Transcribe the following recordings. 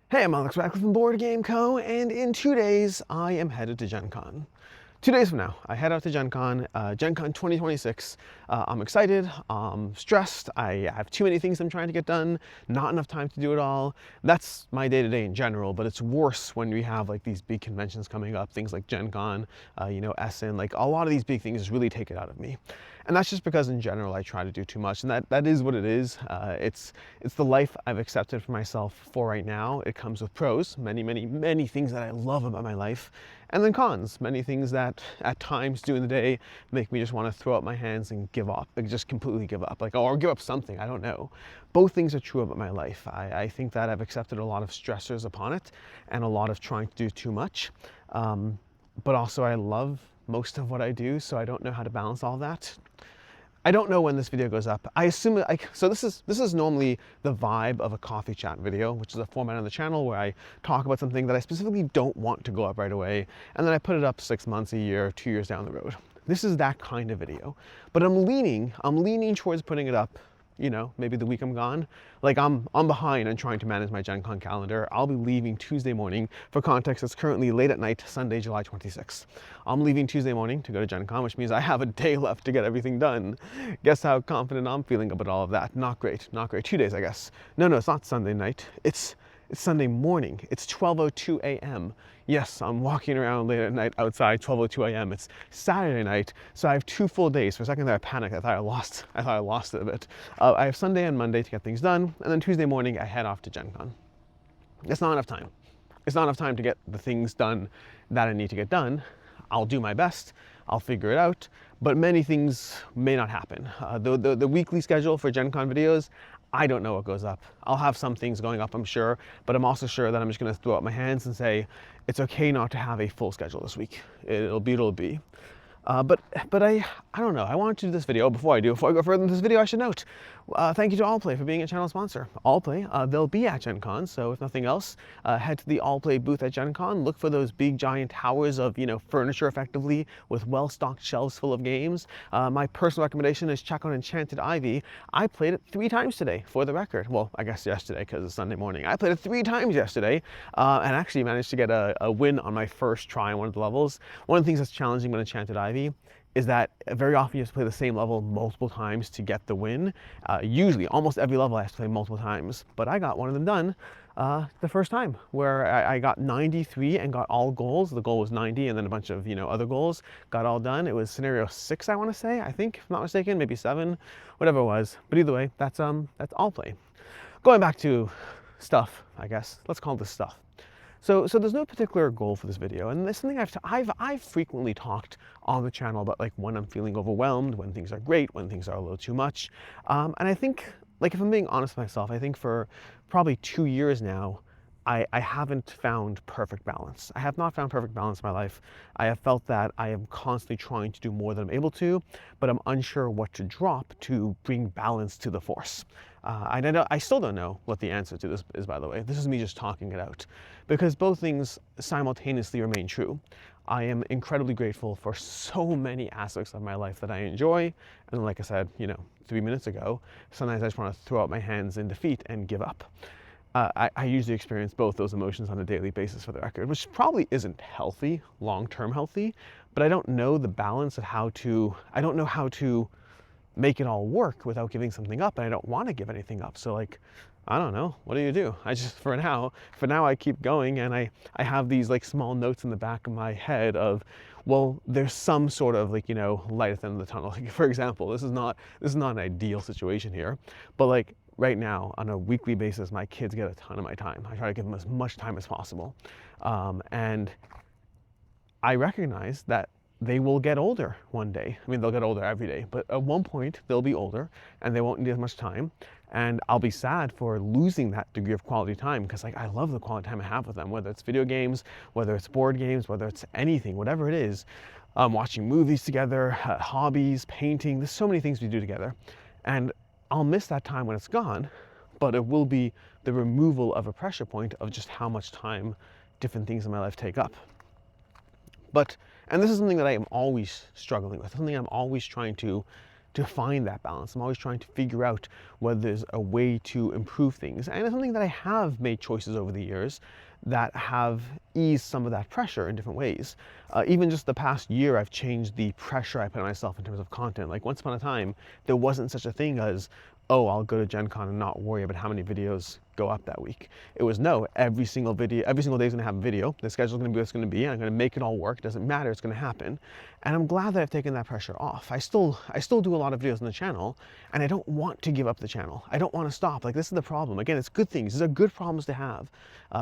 Hey, I'm Alex Radcliffe from Board Game Co. And in 2 days, I am headed to Gen Con. 2 days from now, I head out to Gen Con, Gen Con 2026. I'm excited, I'm stressed, I have too many things I'm trying to get done, not enough time to do it all. That's my day-to-day in general, but it's worse when we have like these big conventions coming up, things like Gen Con, Essen, like a lot of these big things really take it out of me. And that's just because in general I try to do too much, and that is what it is. It's the life I've accepted for myself for right now. It comes with pros, many things that I love about my life, and then cons, many things that at times during the day make me just want to throw up my hands and give up, like just completely give up, like, or give up something, I don't know. Both things are true about my life. I think that I've accepted a lot of stressors upon it and a lot of trying to do too much. But also I love most of what I do, so I don't know how to balance all that. I don't know when this video goes up. I assume, so this is normally the vibe of a coffee chat video, which is a format on the channel where I talk about something that I specifically don't want to go up right away, and then I put it up 6 months, a year, 2 years down the road. This is that kind of video, but I'm leaning towards putting it up, maybe the week I'm gone. Like I'm behind on trying to manage my Gen Con calendar. I'll be leaving Tuesday morning. For context, it's currently late at night, Sunday, July 26th. I'm leaving Tuesday morning to go to Gen Con, which means I have a day left to get everything done. Guess how confident I'm feeling about all of that? Not great, not great. 2 days, I guess. No, it's not Sunday night. It's Sunday morning. It's 12:02 a.m. Yes, I'm walking around late at night outside, 12:02 a.m. It's Saturday night, so I have 2 full days. For a second there, I panicked. I thought I lost it a bit. I have Sunday and Monday to get things done, and then Tuesday morning I head off to Gen Con. It's not enough time. It's not enough time to get the things done that I need to get done. I'll do my best. I'll figure it out, but many things may not happen. The weekly schedule for Gen Con videos, I don't know what goes up. I'll have some things going up, I'm sure, but I'm also sure that I'm just gonna throw up my hands and say, it's okay not to have a full schedule this week. It'll be. But I don't know. I wanted to do this video. Before I go further in this video, I should note, thank you to Allplay for being a channel sponsor. Allplay, they'll be at Gen Con, so if nothing else, head to the Allplay booth at Gen Con. Look for those big giant towers of furniture, effectively, with well-stocked shelves full of games. My personal recommendation is check out Enchanted Ivy. I played it 3 times today, for the record. Well, I guess yesterday because it's Sunday morning. I played it 3 times yesterday, and actually managed to get a win on my first try on one of the levels. One of the things that's challenging with Enchanted Ivy is that very often you have to play the same level multiple times to get the win. Usually, almost every level I have to play multiple times, but I got one of them done the first time, where I got 93 and got all goals. The goal was 90 and then a bunch of other goals, got all done. It was scenario 6, I want to say, I think, if I'm not mistaken, maybe 7, whatever it was. But either way, that's Allplay. Going back to stuff, I guess. Let's call this stuff. So there's no particular goal for this video, and it's something I've frequently talked on the channel about, like when I'm feeling overwhelmed, when things are great, when things are a little too much. And I think, like, if I'm being honest with myself, I think for probably 2 years now, I haven't found perfect balance. I have not found perfect balance in my life. I have felt that I am constantly trying to do more than I'm able to, but I'm unsure what to drop to bring balance to the force. I still don't know what the answer to this is, by the way. This is me just talking it out, because both things simultaneously remain true. I am incredibly grateful for so many aspects of my life that I enjoy, and like I said, 3 minutes ago, sometimes I just want to throw out my hands in defeat and give up. I usually experience both those emotions on a daily basis, for the record, which probably isn't healthy, long-term healthy, but I don't know the balance of I don't know how to make it all work without giving something up, and I don't want to give anything up. So, like, I don't know, what do? I just, for now I keep going, and I have these like small notes in the back of my head of, well, there's some sort of like, light at the end of the tunnel. Like, for example, this is not an ideal situation here, but like right now on a weekly basis, my kids get a ton of my time. I try to give them as much time as possible. And I recognize that they will get older one day. I mean, they'll get older every day, but at one point they'll be older and they won't need as much time. And I'll be sad for losing that degree of quality time, because like I love the quality time I have with them, whether it's video games, whether it's board games, whether it's anything, whatever it is, watching movies together, hobbies, painting. There's so many things we do together. And I'll miss that time when it's gone, but it will be the removal of a pressure point of just how much time different things in my life take up. And this is something that I am always struggling with, something I'm always trying to to find that balance. I'm always trying to figure out whether there's a way to improve things. And it's something that I have made choices over the years that have eased some of that pressure in different ways. Even just the past year, I've changed the pressure I put on myself in terms of content. Like once upon a time, there wasn't such a thing as, oh, I'll go to Gen Con and not worry about how many videos go up that week. It was no, every single day is gonna have a video. The schedule's gonna be what it's gonna be, and I'm gonna make it all work. It doesn't matter, it's gonna happen. And I'm glad that I've taken that pressure off. I still do a lot of videos on the channel, and I don't want to give up the channel. I don't want to stop. Like, this is the problem. Again, it's good things. These are good problems to have.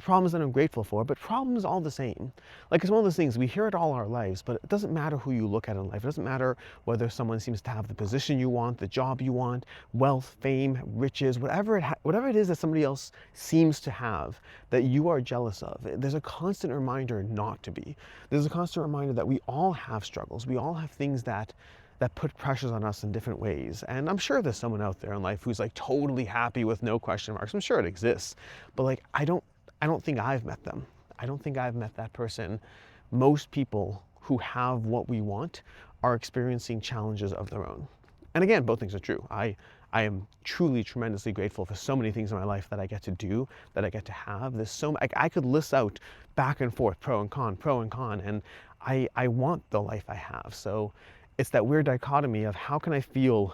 Problems that I'm grateful for, but problems all the same. Like, it's one of those things, we hear it all our lives, but it doesn't matter who you look at in life. It doesn't matter whether someone seems to have the position you want, the job you want, wealth, fame, riches, whatever it is that somebody else seems to have that you are jealous of. There's a constant reminder not to be. There's a constant reminder that we all have struggles. We all have things that put pressures on us in different ways. And I'm sure there's someone out there in life who's like totally happy with no question marks. I'm sure it exists, but like, I don't think I've met them. I don't think I've met that person. Most people who have what we want are experiencing challenges of their own. And again, both things are true. I am truly tremendously grateful for so many things in my life that I get to do, that I get to have. There's so I could list out back and forth, pro and con, and I want the life I have. So it's that weird dichotomy of how can I feel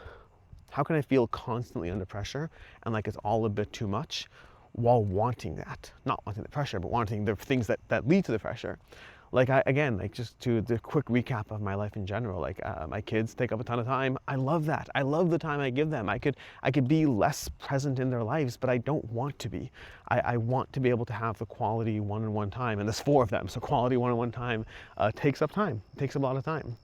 constantly under pressure and like it's all a bit too much, while wanting that, not wanting the pressure, but wanting the things that lead to the pressure. Like just to the quick recap of my life in general, like my kids take up a ton of time. I love that. I love the time I give them. I could be less present in their lives, but I don't want to be. I want to be able to have the quality one-on-one time, and there's 4 of them, so quality one-on-one time takes up time, takes a lot of time.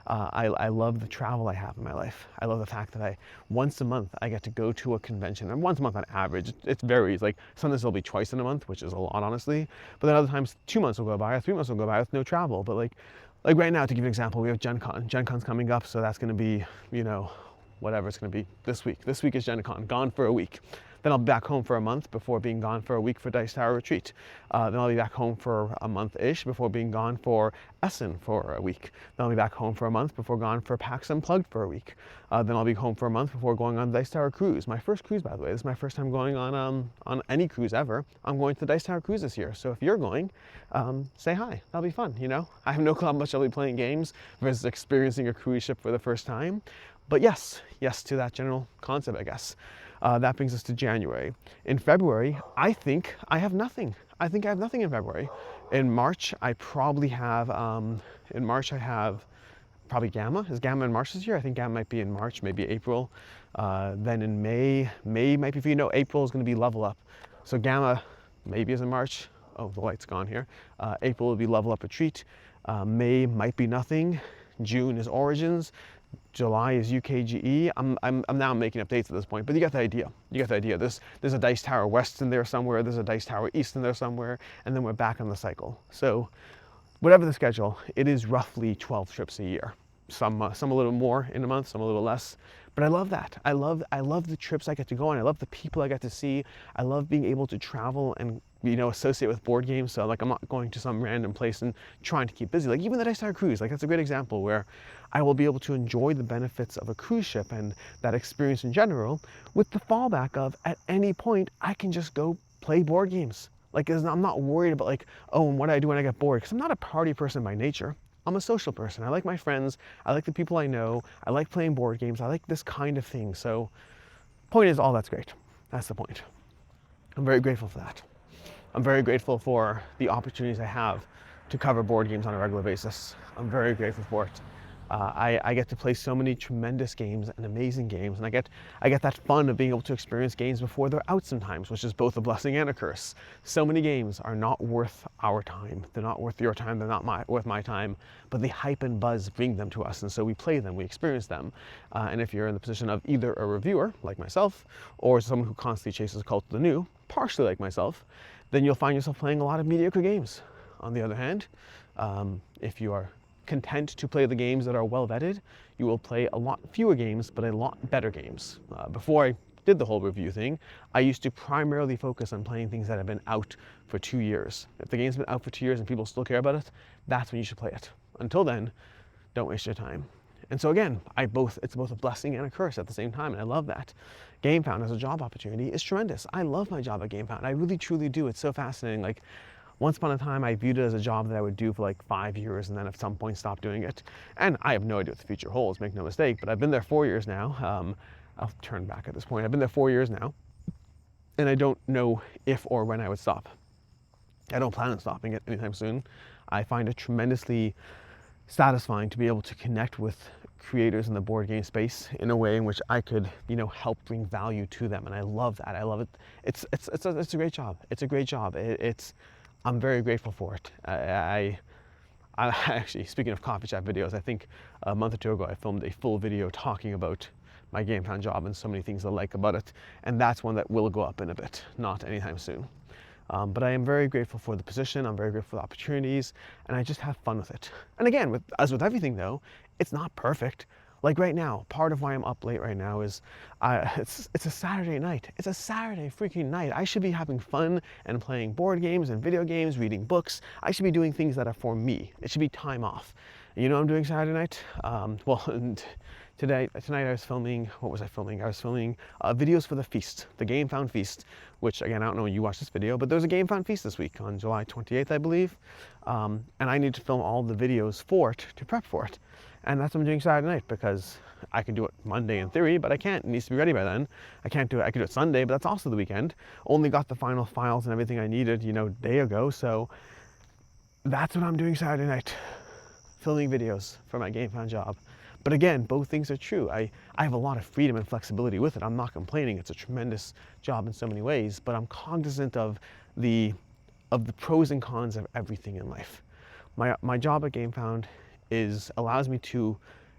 I love the travel I have in my life. I love the fact that once a month I get to go to a convention, and once a month on average. It varies. Like sometimes it'll be twice in a month, which is a lot, honestly. But then other times 2 months will go by, or 3 months will go by with no travel. But like right now, to give you an example, we have Gen Con. Gen Con's coming up, so that's going to be, whatever it's going to be this week. This week is Gen Con, gone for a week. Then I'll be back home for a month before being gone for a week for Dice Tower Retreat. Then I'll be back home for a month-ish before being gone for Essen for a week. Then I'll be back home for a month before gone for PAX Unplugged for a week. Then I'll be home for a month before going on the Dice Tower Cruise. My first cruise, by the way. This is my first time going on any cruise ever. I'm going to the Dice Tower Cruise this year. So if you're going, say hi. That'll be fun, I have no clue how much I'll be playing games versus experiencing a cruise ship for the first time. But yes to that general concept, I guess. That brings us to January. In February, I think I have nothing. I think I have nothing in February. In March, I probably have, probably Gamma. Is Gamma in March this year? I think Gamma might be in March, maybe April. Then in May might be for you. No, April is going to be Level Up. So Gamma maybe is in March. Oh, the light's gone here. April will be Level Up Retreat. May might be nothing. June is Origins. July is UKGE. I'm now making up dates at this point, but you get the idea. There's a Dice Tower West in there somewhere. There's a Dice Tower East in there somewhere, and then we're back on the cycle. So whatever the schedule, it is roughly 12 trips a year. Some a little more in a month, some a little less. But I love that. I love the trips I get to go on. I love the people I get to see. I love being able to travel and associate with board games. So like I'm not going to some random place and trying to keep busy. Like even the Dice Tower Cruise, like that's a great example where I will be able to enjoy the benefits of a cruise ship and that experience in general with the fallback of at any point I can just go play board games. Like I'm not worried about like, oh, and what do I do when I get bored? Because I'm not a party person by nature. I'm a social person. I like my friends. I like the people I know. I like playing board games. I like this kind of thing. So point is, all that's great. That's the point. I'm very grateful for that. I'm very grateful for the opportunities I have to cover board games on a regular basis. I'm very grateful for it. I get to play so many tremendous games and amazing games, and I get that fun of being able to experience games before they're out sometimes, which is both a blessing and a curse. So many games are not worth our time. They're not worth your time. They're not worth my time, but the hype and buzz bring them to us, and so we play them, we experience them. And if you're in the position of either a reviewer, like myself, or someone who constantly chases Cult of the New, partially like myself, then you'll find yourself playing a lot of mediocre games. On the other hand, if you are content to play the games that are well vetted, you will play a lot fewer games, but a lot better games. Before I did the whole review thing, I used to primarily focus on playing things that have been out for 2 years. If the game's been out for 2 years and people still care about it, that's when you should play it. Until then, don't waste your time. And so again, it's both a blessing and a curse at the same time, and I love that. GameFound as a job opportunity is tremendous. I love my job at GameFound. I really truly do. It's so fascinating. Like, once upon a time, I viewed it as a job that I would do for like 5 years and then at some point stop doing it. And I have no idea what the future holds, make no mistake, but I've been there 4 years now. I'll turn back at this point. I've been there 4 years now, and I don't know if or when I would stop. I don't plan on stopping it anytime soon. I find it tremendously satisfying to be able to connect with creators in the board game space in a way in which I could, help bring value to them, and I love that. I love it. It's a great job. It's a great job. I'm very grateful for it. I actually, speaking of coffee chat videos, I think a month or two ago I filmed a full video talking about my GameFound job and so many things I like about it, and that's one that will go up in a bit, not anytime soon. But I am very grateful for the position, I'm very grateful for the opportunities, and I just have fun with it. And again, as with everything though, it's not perfect. Like right now, part of why I'm up late right now is it's a Saturday night. It's a Saturday freaking night. I should be having fun and playing board games and video games, reading books. I should be doing things that are for me. It should be time off. You know what I'm doing Saturday night? Tonight I was filming, what was I filming? I was filming videos for the feast, the GameFound feast, which again, I don't know when you watch this video, but there's a GameFound feast this week on July 28th, I believe. And I need to film all the videos for it to prep for it. And that's what I'm doing Saturday night, because I can do it Monday in theory, but I can't. It needs to be ready by then. I can't do it. I could do it Sunday, but that's also the weekend. Only got the final files and everything I needed, a day ago. So that's what I'm doing Saturday night, filming videos for my GameFound job. But again, both things are true. I have a lot of freedom and flexibility with it. I'm not complaining. It's a tremendous job in so many ways, but I'm cognizant of the pros and cons of everything in life. My job at GameFound allows me to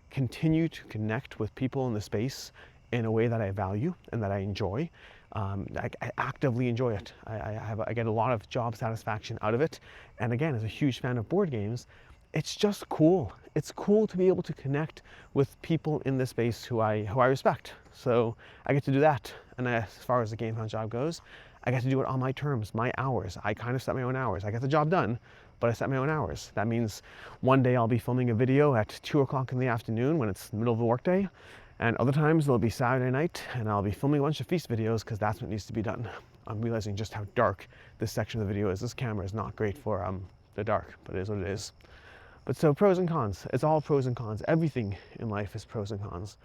continue to connect with people in the space in a way that I value and that I enjoy. I actively enjoy it. I get a lot of job satisfaction out of it. And again, as a huge fan of board games, it's just cool. It's cool to be able to connect with people in this space who I respect. So I get to do that. And as far as the GameFound job goes, I get to do it on my terms, my hours. I kind of set my own hours. I get the job done, but I set my own hours. That means one day I'll be filming a video at 2 o'clock in the afternoon when it's the middle of the workday. And other times it'll be Saturday night and I'll be filming a bunch of feast videos because that's what needs to be done. I'm realizing just how dark this section of the video is. This camera is not great for the dark, but it is what it is. But so pros and cons, it's all pros and cons. Everything in life is pros and cons.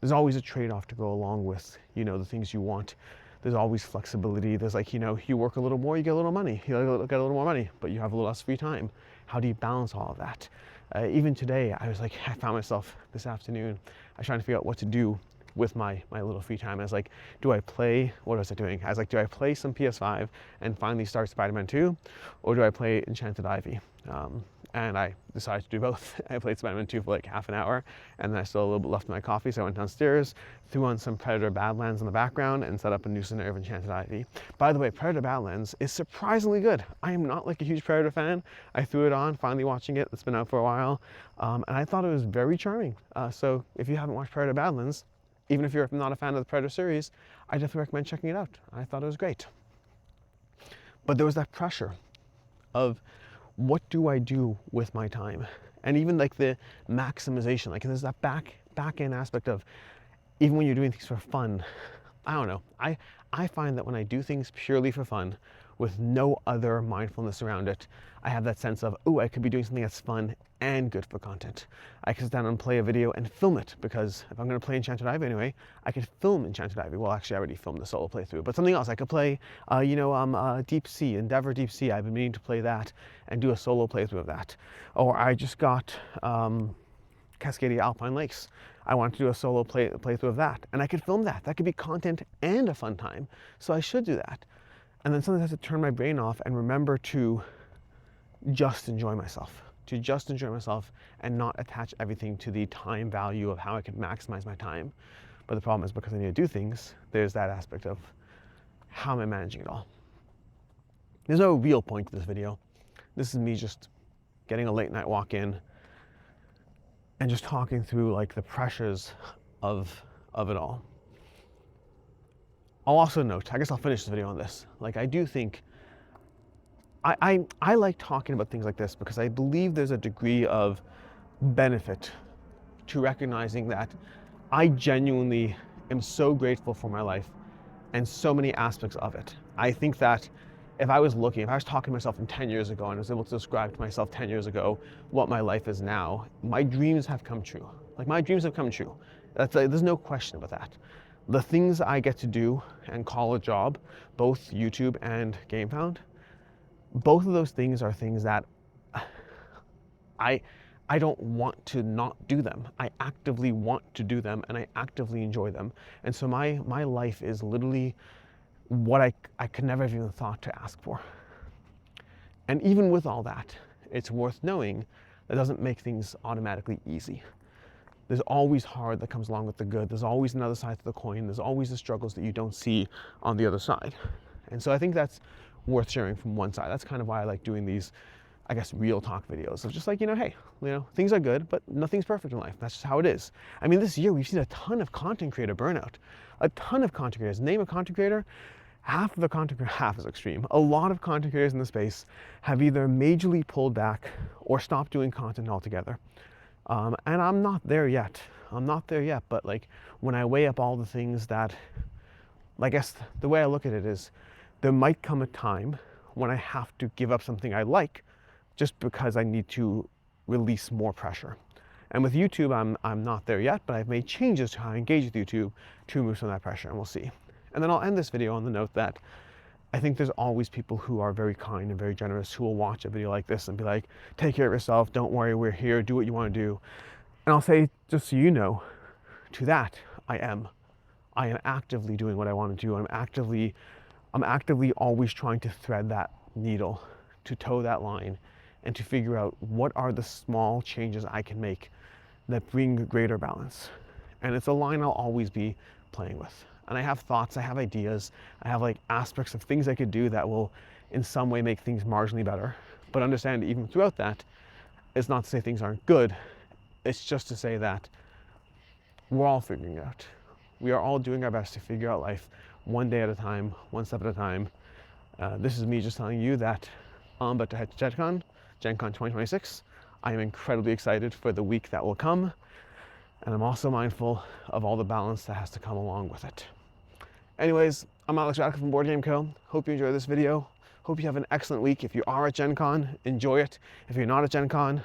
There's always a trade-off to go along with, the things you want. There's always flexibility. There's like, you work a little more, you get a little money. You get a little more money, but you have a little less free time. How do you balance all of that? Even today, I found myself this afternoon, I was trying to figure out what to do with my little free time. I was like, what was I doing? I was like, do I play some PS5 and finally start Spider-Man 2? Or do I play Enchanted Ivy? And I decided to do both. I played Spider-Man 2 for like half an hour, and then I still had a little bit left in my coffee, so I went downstairs, threw on some Predator Badlands in the background, and set up a new scenario of Enchanted Ivy. By the way, Predator Badlands is surprisingly good. I am not like a huge Predator fan. I threw it on, finally watching it. It's been out for a while, and I thought it was very charming. So if you haven't watched Predator Badlands, even if you're not a fan of the Predator series, I definitely recommend checking it out. I thought it was great. But there was that pressure of, what do I do with my time? And even like the maximization, like there's that back end aspect of, even when you're doing things for fun, I don't know. I find that when I do things purely for fun, with no other mindfulness around it, I have that sense of, I could be doing something that's fun and good for content. I can sit down and play a video and film it, because if I'm going to play Enchanted Ivy anyway, I could film Enchanted Ivy. Well, actually, I already filmed the solo playthrough, but something else. I could play, Deep Sea, Endeavor Deep Sea. I've been meaning to play that and do a solo playthrough of that. Or I just got Cascadia Alpine Lakes. I want to do a solo playthrough of that, and I could film that. That could be content and a fun time, so I should do that. And then sometimes I have to turn my brain off and remember to just enjoy myself. And not attach everything to the time value of how I can maximize my time. But the problem is, because I need to do things, there's that aspect of, how am I managing it all? There's no real point to this video. This is me just getting a late night walk in and just talking through like the pressures of it all. I'll also note, I guess I'll finish the video on this. Like, I do think, I like talking about things like this because I believe there's a degree of benefit to recognizing that I genuinely am so grateful for my life and so many aspects of it. I think that if I was talking to myself from 10 years ago and I was able to describe to myself 10 years ago what my life is now, my dreams have come true. Like, my dreams have come true. There's no question about that. The things I get to do and call a job, both YouTube and GameFound, both of those things are things that I don't want to not do them. I actively want to do them and I actively enjoy them. And so my life is literally what I could never have even thought to ask for. And even with all that, it's worth knowing that doesn't make things automatically easy. There's always hard that comes along with the good. There's always another side to the coin. There's always the struggles that you don't see on the other side. And so I think that's worth sharing from one side. That's kind of why I like doing these, I guess, real talk videos of just like, hey, things are good, but nothing's perfect in life. That's just how it is. I mean, this year we've seen a ton of content creator burnout. A ton of content creators. Name a content creator, half is extreme. A lot of content creators in the space have either majorly pulled back or stopped doing content altogether. And I'm not there yet. But like, when I weigh up all the things that, I guess the way I look at it is, there might come a time when I have to give up something I like just because I need to release more pressure. And with YouTube, I'm not there yet, but I've made changes to how I engage with YouTube to remove some of that pressure, and we'll see. And then I'll end this video on the note that I think there's always people who are very kind and very generous who will watch a video like this and be like, take care of yourself, don't worry, we're here, do what you want to do. And I'll say, just so you know, to that, I am actively doing what I want to do. I'm actively always trying to thread that needle, to toe that line, and to figure out what are the small changes I can make that bring greater balance. And it's a line I'll always be playing with. And I have thoughts, I have ideas, I have like aspects of things I could do that will in some way make things marginally better. But understand, even throughout that, it's not to say things aren't good. It's just to say that we're all figuring it out. We are all doing our best to figure out life one day at a time, one step at a time. This is me just telling you that I'm about to head to GenCon 2026. I am incredibly excited for the week that will come. And I'm also mindful of all the balance that has to come along with it. Anyways, I'm Alex Radical from Board Game Co. Hope you enjoyed this video. Hope you have an excellent week. If you are at Gen Con, enjoy it. If you're not at Gen Con,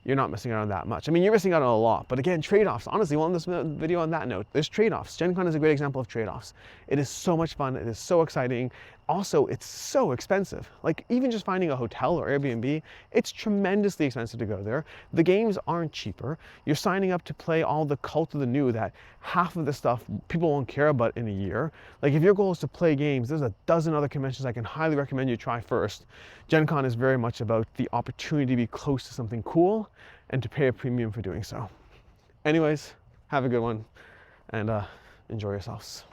you're not missing out on that much. I mean, you're missing out on a lot, but again, trade-offs. Honestly, we'll end this video on that note. There's trade-offs. Gen Con is a great example of trade-offs. It is so much fun. It is so exciting. Also, it's so expensive. Like, even just finding a hotel or Airbnb, it's tremendously expensive to go there. The games aren't cheaper. You're signing up to play all the Cult of the New that half of the stuff people won't care about in a year. Like, if your goal is to play games, there's a dozen other conventions I can highly recommend you try first. Gen Con is very much about the opportunity to be close to something cool and to pay a premium for doing so. Anyways, have a good one and enjoy yourselves.